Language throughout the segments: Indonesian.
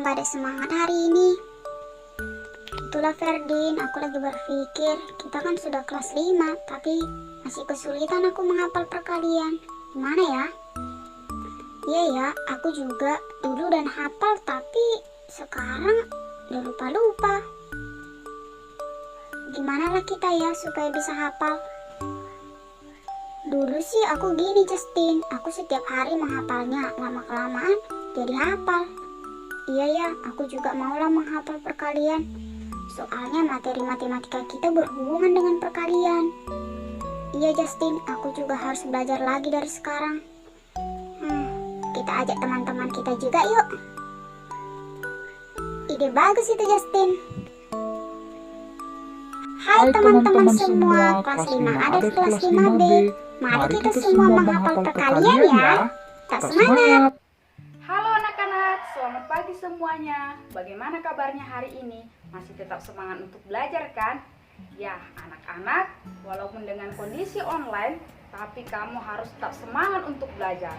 nggak ada semangat hari ini. Itulah Ferdin, aku lagi berpikir, kita kan sudah kelas 5, tapi masih kesulitan aku menghafal perkalian. Gimana ya? Iya ya, aku juga dulu dan hafal, tapi sekarang udah lupa-lupa. Gimana lah kita ya supaya bisa hafal? Dulu sih aku gini Justin, aku setiap hari menghafalnya, lama-kelamaan jadi hafal. Iya ya, aku juga maulah menghafal perkalian. Soalnya materi matematika kita berhubungan dengan perkalian. Iya Justin, aku juga harus belajar lagi dari sekarang. Kita ajak teman-teman kita juga yuk. Ide bagus itu Justin. Hai teman-teman semua, kelas 5 A dan kelas 5B. Mari kita semua menghafal perkalian ya. Tetap semangat. Halo anak-anak, selamat pagi semuanya. Bagaimana kabarnya hari ini? Masih tetap semangat untuk belajar kan? Ya, anak-anak, walaupun dengan kondisi online, tapi kamu harus tetap semangat untuk belajar.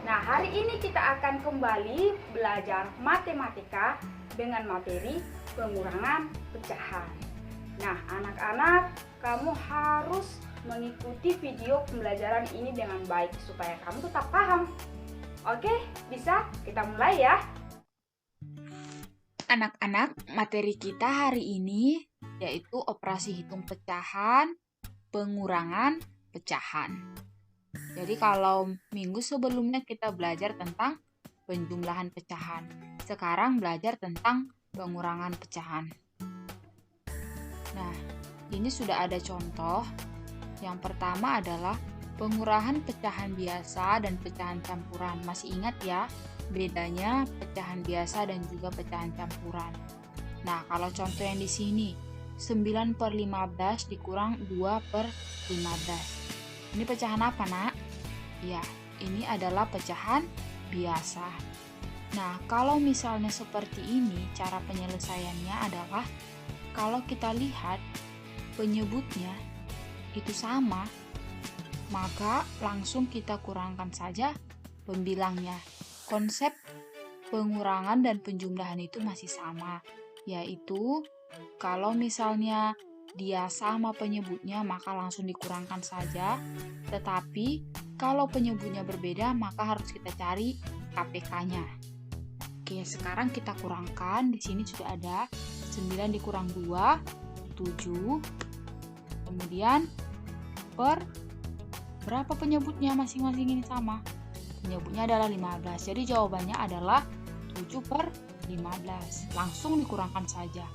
Nah, hari ini kita akan kembali belajar matematika dengan materi pengurangan pecahan. Nah, anak-anak, kamu harus mengikuti video pembelajaran ini dengan baik supaya kamu tetap paham. Oke, bisa? Kita mulai ya. Anak-anak, materi kita hari ini yaitu operasi hitung pecahan, pengurangan pecahan. Jadi kalau minggu sebelumnya kita belajar tentang penjumlahan pecahan. Sekarang belajar tentang pengurangan pecahan. Nah, ini sudah ada contoh. Yang pertama adalah pengurangan pecahan biasa dan pecahan campuran. Masih ingat ya bedanya pecahan biasa dan juga pecahan campuran. Nah, kalau contoh yang di sini 9/15 dikurang 2/15. Ini pecahan apa, Nak? Ya, ini adalah pecahan biasa. Nah, kalau misalnya seperti ini, cara penyelesaiannya adalah kalau kita lihat penyebutnya itu sama, maka langsung kita kurangkan saja pembilangnya. Konsep pengurangan dan penjumlahan itu masih sama, yaitu kalau misalnya dia sama penyebutnya maka langsung dikurangkan saja, tetapi kalau penyebutnya berbeda maka harus kita cari KPK-nya. Oke, sekarang kita kurangkan. Di sini sudah ada 9 dikurang 2, 7. Kemudian per berapa penyebutnya masing-masing ini sama? Penyebutnya adalah 15. Jadi jawabannya adalah 7/15. Langsung dikurangkan saja.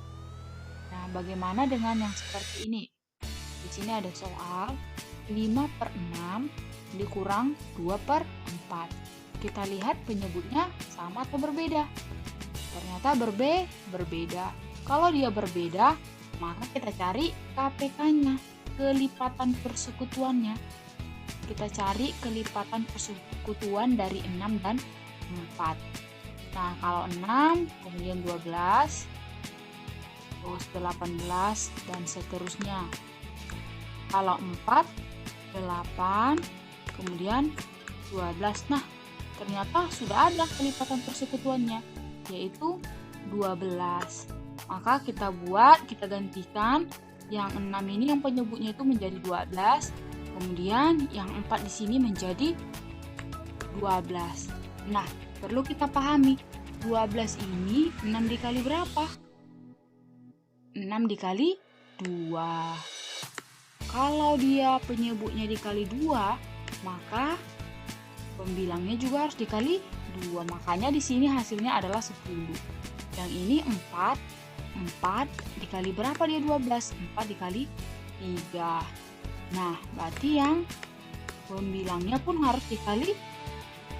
Nah, bagaimana dengan yang seperti ini? Di sini ada soal 5/6 dikurang 2/4. Kita lihat penyebutnya sama atau berbeda? Ternyata berbeda. Kalau dia berbeda, maka kita cari KPK-nya, kelipatan persekutuannya. Kita cari kelipatan persekutuan dari 6 dan 4. Nah, kalau 6, kemudian 12, terus 18, dan seterusnya. Kalau 4, 8, kemudian 12. Nah, ternyata sudah ada kelipatan persekutuannya, yaitu 12. Maka kita gantikan yang 6 ini yang penyebutnya itu menjadi 12, kemudian yang 4 di sini menjadi 12. Nah, perlu kita pahami, 12 ini 6 dikali berapa? 6 dikali 2. Kalau dia penyebutnya dikali 2, maka pembilangnya juga harus dikali 2. Makanya di sini hasilnya adalah 10. Yang ini 4 dikali berapa dia 12? 4 dikali 3. Nah, berarti yang pembilangnya pun harus dikali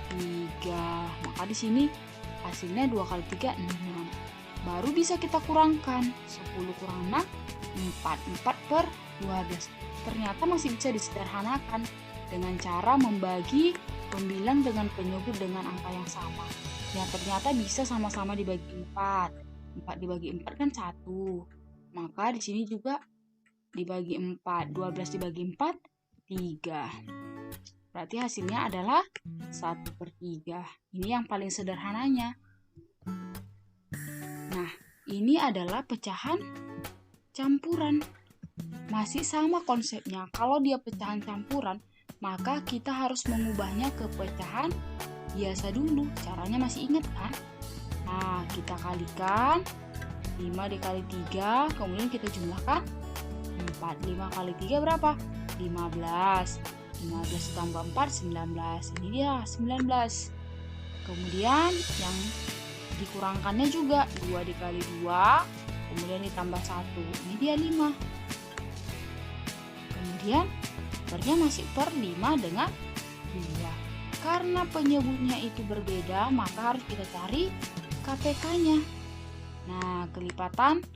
3. Maka di sini hasilnya 2 kali 3, 6. Baru bisa kita kurangkan. 10 kurang 6, 4/12. Ternyata masih bisa disederhanakan dengan cara membagi pembilang dengan penyebut dengan angka yang sama. Yang ternyata bisa sama-sama dibagi 4. 4 dibagi 4 kan 1. Maka di sini juga dibagi 4. 12 dibagi 4, 3. Berarti hasilnya adalah 1/3. Ini yang paling sederhananya. ini adalah pecahan campuran. Masih sama konsepnya. Kalau dia pecahan campuran, maka kita harus mengubahnya ke pecahan biasa dulu. Caranya masih ingat kan? Nah, kita kalikan 5 dikali 3, kemudian kita jumlahkan 4. 5 kali 3 berapa? 15. 15 ditambah 4, 19. Ini dia 19. Kemudian yang dikurangkannya juga 2 dikali 2, kemudian ditambah 1. Ini dia 5. Kemudian pernya masih per 5 dengan 2. Karena penyebutnya itu berbeda, maka harus kita cari KPK-nya. Nah, kelipatan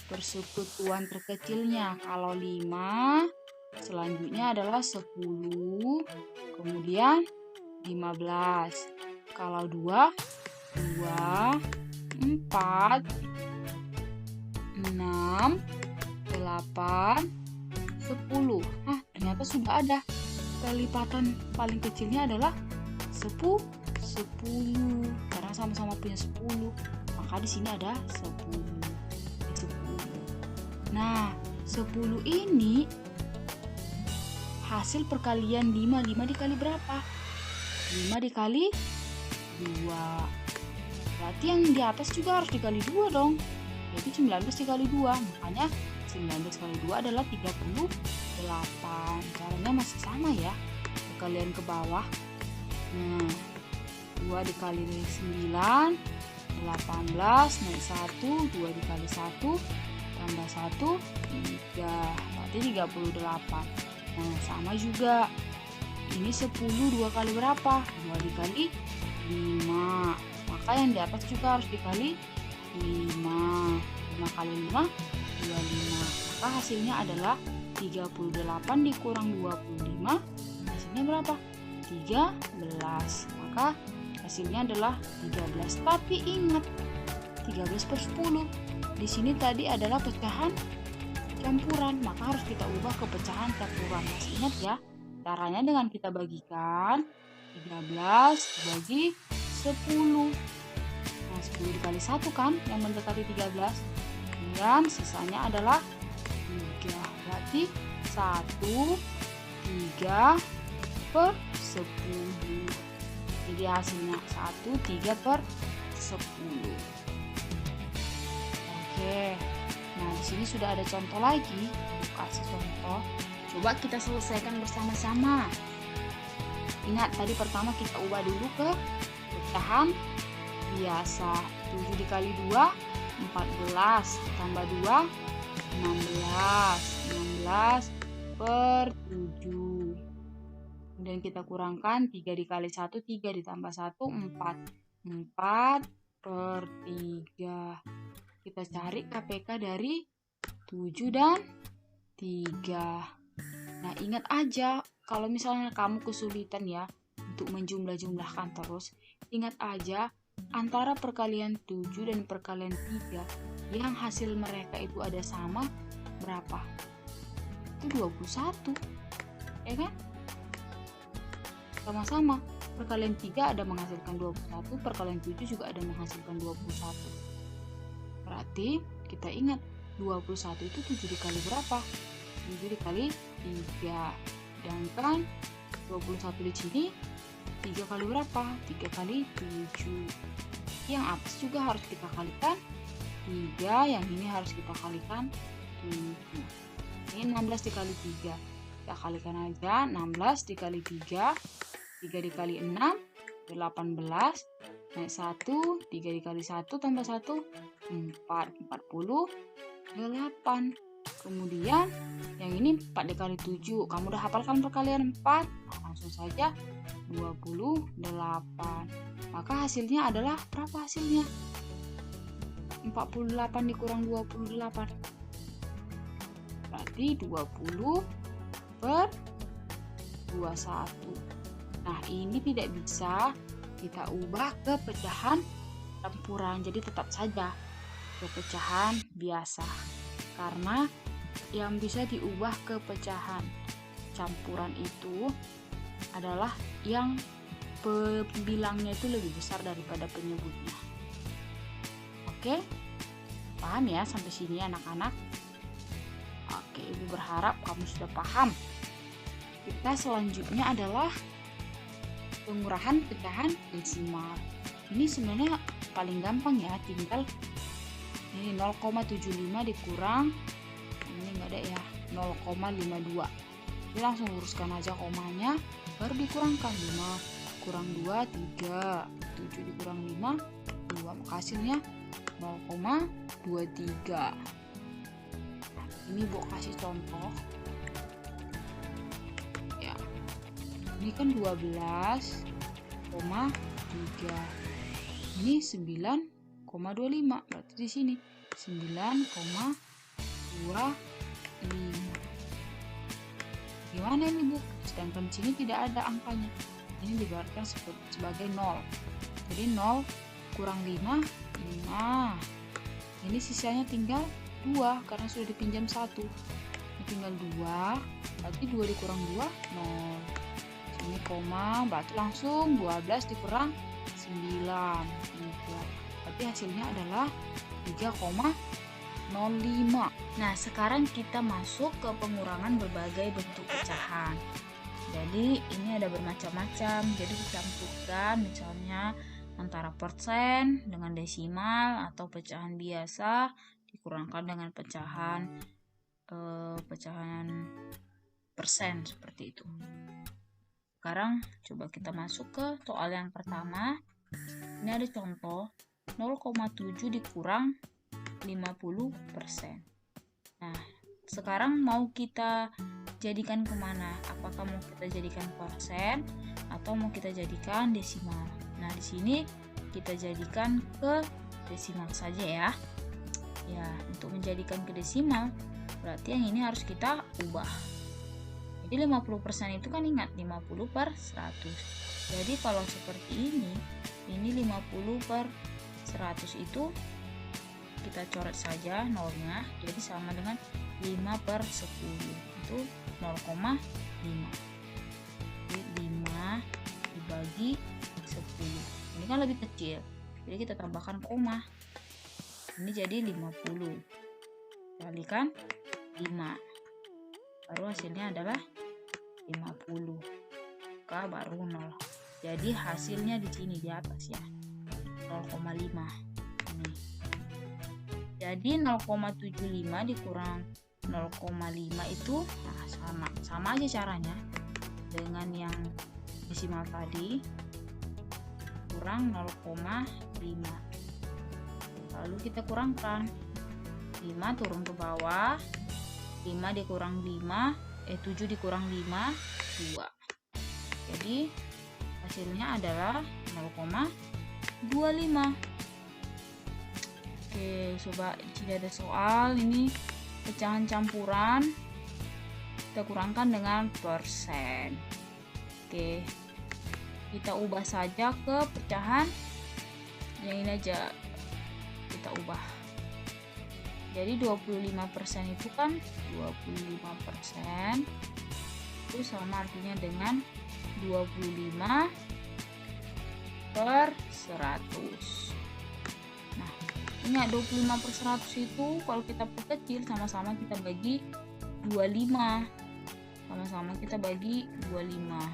persekutuan terkecilnya. Kalau 5, selanjutnya adalah 10, kemudian 15. Kalau 2, 4, 6, 8, 10. Nah, ternyata sudah ada. Kelipatan paling kecilnya adalah 10. Karena sama-sama punya 10, maka di sini ada 10. Nah, 10 ini hasil perkalian 5. 5 dikali berapa? 5 dikali 2. Berarti yang di atas juga harus dikali 2 dong. Jadi 19 dikali 2. Makanya 19 kali 2 adalah 38. Caranya masih sama ya. Perkalian ke bawah. Nah, 2 dikali 9, 18, naik 1, 2 dikali 1, tambah 1, 3. Berarti 38. Nah, sama juga. Ini 10 2 kali berapa? 2 dikali 5. Maka yang di atas juga harus dikali 5. 5 kali 5, 25. Maka hasilnya adalah 38 dikurang 25. Hasilnya berapa? 13. Maka hasilnya adalah 13. Tapi ingat, 13 per 10. Di sini tadi adalah pecahan campuran, maka harus kita ubah ke pecahan campuran. Masih ingat ya? Caranya dengan kita bagikan 13 dibagi 10. Nah, 10 dikali 1 kan yang mendekati 13. Kemudian sisanya adalah 3. Berarti 1, 3 per 10. Jadi hasilnya 1, 3 per 10. Oke. Nah, di sini sudah ada contoh lagi. Kasih contoh. Coba kita selesaikan bersama-sama. Ingat, tadi pertama kita ubah dulu ke pecahan biasa. 7 dikali 2, 14. Tambah 2, 16. 16 per 7. Kemudian kita kurangkan 3 dikali 1, 3 ditambah 1, 4. 4 per 3. Kita cari KPK dari 7 dan 3. Nah, ingat aja, kalau misalnya kamu kesulitan ya untuk menjumlah-jumlahkan terus, ingat aja antara perkalian 7 dan perkalian 3 yang hasil mereka itu ada sama berapa? Itu 21. Ya kan? Sama-sama. Perkalian 3 ada menghasilkan 21, perkalian 7 juga ada menghasilkan 21. Berarti kita ingat 21 itu 7 dikali berapa? 7 dikali 3. Sedangkan 21 di sini 3 kali berapa? 3 kali 7. Yang atas juga harus kita kalikan 3, yang ini harus kita kalikan 7. Ini 16 dikali 3. Kita kalikan aja, 16 dikali 3. 3 dikali 6, 18. Naik 1, 3 dikali 1 tambah 1, 4. 48. Kemudian yang ini 4 dikali 7. Kamu udah hafalkan perkalian 4? Nah, langsung saja 28. Maka hasilnya adalah berapa hasilnya? 48 dikurang 28. Berarti 20 per 21. Nah, ini tidak bisa kita ubah ke pecahan campuran. Jadi tetap saja ke pecahan biasa. Karena yang bisa diubah ke pecahan campuran itu adalah yang pembilangnya itu lebih besar daripada penyebutnya. Oke? Paham ya sampai sini anak-anak? Oke, Ibu berharap kamu sudah paham. Kita selanjutnya adalah pengurahan pecahan desimal. Ini sebenarnya paling gampang ya, tinggal ini 0,75 dikurang, ini enggak ada ya, 0,52. Jadi langsung luruskan aja komanya, baru dikurangkan 5 kurang 2, 3, 7 dikurang 5, 2, maka hasilnya 0,23. Ini Bu kasih contoh ya, ini kan 12,3, ini 9,25, berarti di sini 9,25. Gimana ini Bu? Sedangkan di sini tidak ada angkanya, ini dibuatkan sebagai 0. Jadi 0 kurang 5, 5. Ini sisanya tinggal 2 karena sudah dipinjam 1. Ini tinggal 2, berarti 2 dikurang 2, 0. Ini koma, berarti langsung 12 dikurang 9. Berarti hasilnya adalah 3,05. Nah, sekarang kita masuk ke pengurangan berbagai bentuk pecahan. Jadi ini ada bermacam-macam. Jadi dicampurkan misalnya antara persen dengan desimal atau pecahan biasa dikurangkan dengan pecahan persen seperti itu. Sekarang coba kita masuk ke soal yang pertama. Ini ada contoh 0,7 dikurang 50%. Nah, sekarang mau kita jadikan kemana? Apakah mau kita jadikan persen atau mau kita jadikan desimal? Nah, di sini kita jadikan ke desimal saja ya. Ya, untuk menjadikan ke desimal berarti yang ini harus kita ubah. Jadi 50% itu kan ingat 50/100. Jadi kalau seperti ini 50/100 itu kita coret saja nolnya, jadi sama dengan 5/10 itu 0,5. Jadi 5 dibagi 10, ini kan lebih kecil, jadi kita tambahkan koma, ini jadi 50 kalikan 5, baru hasilnya adalah 50, maka baru 0. Jadi hasilnya di sini di atas ya 0,5 ini. Jadi 0,75 dikurang 0,5 itu sama aja caranya dengan yang desimal tadi, kurang 0,5. Lalu kita kurangkan 5 turun ke bawah, 5 dikurang 5, 7 dikurang 5, 2. Jadi hasilnya adalah 0,25. Oke, coba jika ada soal ini pecahan campuran kita kurangkan dengan persen. Oke, kita ubah saja ke pecahan yang ini aja, kita ubah. Jadi 25% itu kan 25% itu sama artinya dengan 25/100. Nah, ingat 25/100 itu kalau kita perkecil sama-sama kita bagi 25. Sama-sama kita bagi 25.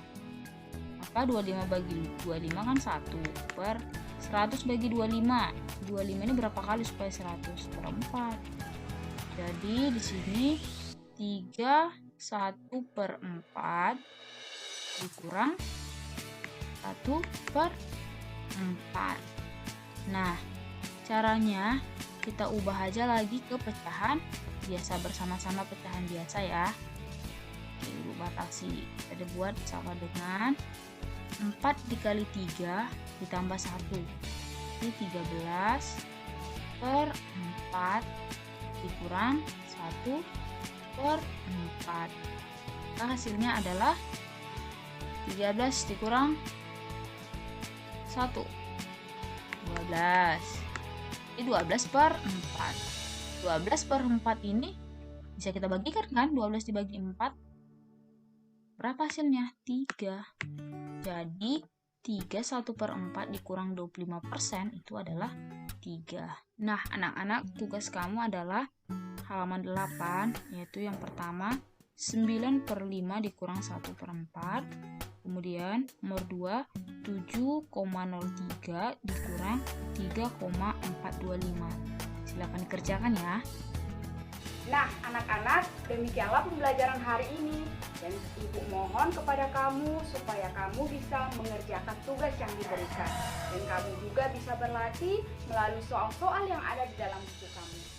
Maka 25 bagi 25 kan 1/100 bagi 25. 25 ini berapa kali supaya 100? Per 4. Jadi di sini 1/4 dikurang 1/4. Nah, caranya kita ubah aja lagi ke pecahan biasa, bersama-sama pecahan biasa ya. Oke, Ibu batasi. Kita buat sama dengan 4 dikali 3 ditambah 1. Ini 13/4 dikurang 1/4. Maka hasilnya adalah 13 dikurang 1, 12. Ini 12/4. 12/4 ini bisa kita bagikan kan? 12 dibagi 4 berapa hasilnya? 3. Jadi 1/4 dikurang 25% itu adalah 3. Nah, anak-anak, tugas kamu adalah halaman 8, yaitu yang pertama 9/5 dikurang 1/4. Kemudian nomor 2, 7,03 dikurang 3,425. Silakan dikerjakan ya. Nah, anak-anak, demikianlah pembelajaran hari ini. Dan Ibu mohon kepada kamu supaya kamu bisa mengerjakan tugas yang diberikan. Dan kamu juga bisa berlatih melalui soal-soal yang ada di dalam buku kamu.